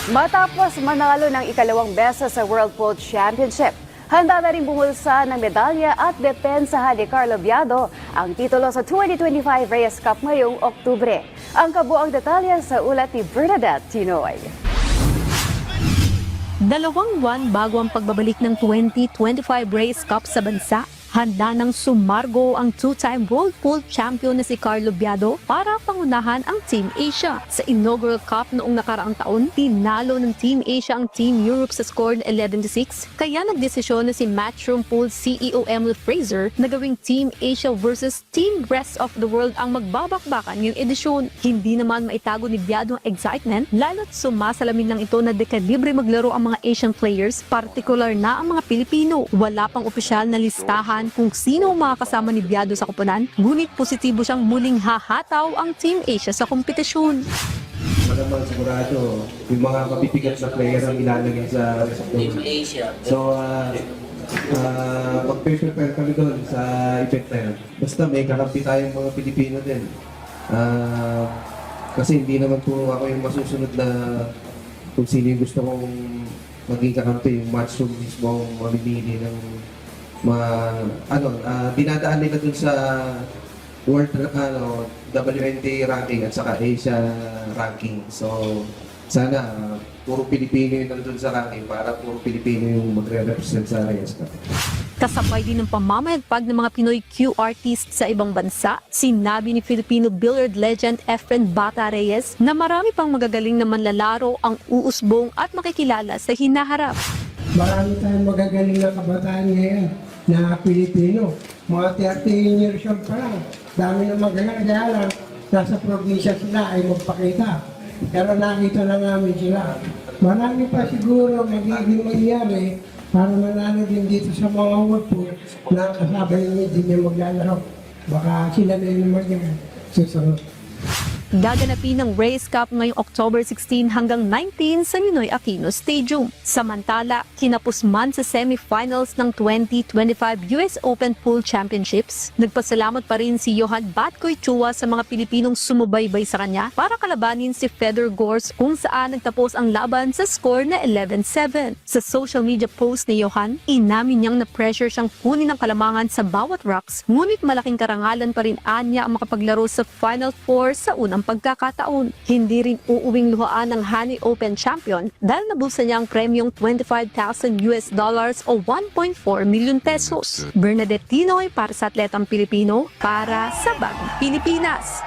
Matapos manalo ng ikalawang beses sa World Pool Championship, handa na rin bumulsa ng medalya at depensahan ni Carlo Biado ang titulo sa 2025 Reyes Cup ngayong Oktubre. Ang kabuang detalye sa ulat ni Bernadette Tinoy. 2 buwan bago ang pagbabalik ng 2025 Reyes Cup sa bansa, handa nang sumargo ang two-time World Pool Champion na si Carlo Biado para pangunahan ang Team Asia. Sa inaugural cup noong nakaraang taon, tinalo ng Team Asia ang Team Europe sa score na 11-6, kaya nagdesisyon na si Matchroom Pool CEO Emily Fraser na gawing Team Asia versus Team Rest of the World ang magbabakbakan ngayong edisyon. Hindi naman maitago ni Biado ang excitement, lalo't sumasalamin lang ito na dekalibre maglaro ang mga Asian players, partikular na ang mga Pilipino. Wala pang opisyal na listahan kung sino ang mga kasama ni Biado sa koponan, ngunit positibo siyang muling hahataw ang Team Asia sa kompetisyon. Malamang sigurado, yung mga mabibigat na player ang ilalagay sa Team Asia. So, mag-prepare kami doon sa event na yun. Basta may kakampi tayong mga Pilipino din. Kasi hindi naman po ako yung masusunod na kung sino yung gusto kong maging kakampi, yung match room mismo ang mamimili ng dinadaan nila dun sa World WNBA ranking at saka Asia ranking. So, sana puro Pilipino yung nandun sa ranking para puro Pilipino yung magre-represent sa Reyes Cup. Kasabay din ng pamamayagpag ng mga Pinoy Q artists sa ibang bansa, sinabi ni Filipino billiard legend Efren Bata Reyes na marami pang magagaling na manlalaro ang uusbong at makikilala sa hinaharap. Marami tayong magagaling na kabataan ngayon na Pilipino. Mga 30 years old pa lang. Dami na magaling. Kaya lang, nasa probinsya sila ay magpakita. Pero nakita na namin sila. Marami pa siguro magiging mangyari para manalo din dito sa mga World Pool na kasabay nyo din yung maglalaro. Baka sila na yung naman yung susunod. Gaganapin ng Reyes Cup ngayong October 16 hanggang 19 sa Ninoy Aquino Stadium. Samantala, kinapos man sa semifinals ng 2025 US Open Pool Championships, nagpasalamat pa rin si Johan Batkoy Chua sa mga Pilipinong sumubaybay sa kanya para kalabanin si Fedor Gors kung saan nagtapos ang laban sa score na 11-7. Sa social media post ni Johan, inamin niyang na-pressure siyang kunin ang kalamangan sa bawat rocks, ngunit malaking karangalan pa rin anya ang makapaglaro sa Final Four sa unang pagkakataon. Hindi rin uuwing luhaan ng Honey Open champion dahil nabulsa niya ang premyong $25,000 o 1.4 million pesos. Bernadette Tinoy para sa Atletang Pilipino para sa Bagong Pilipinas.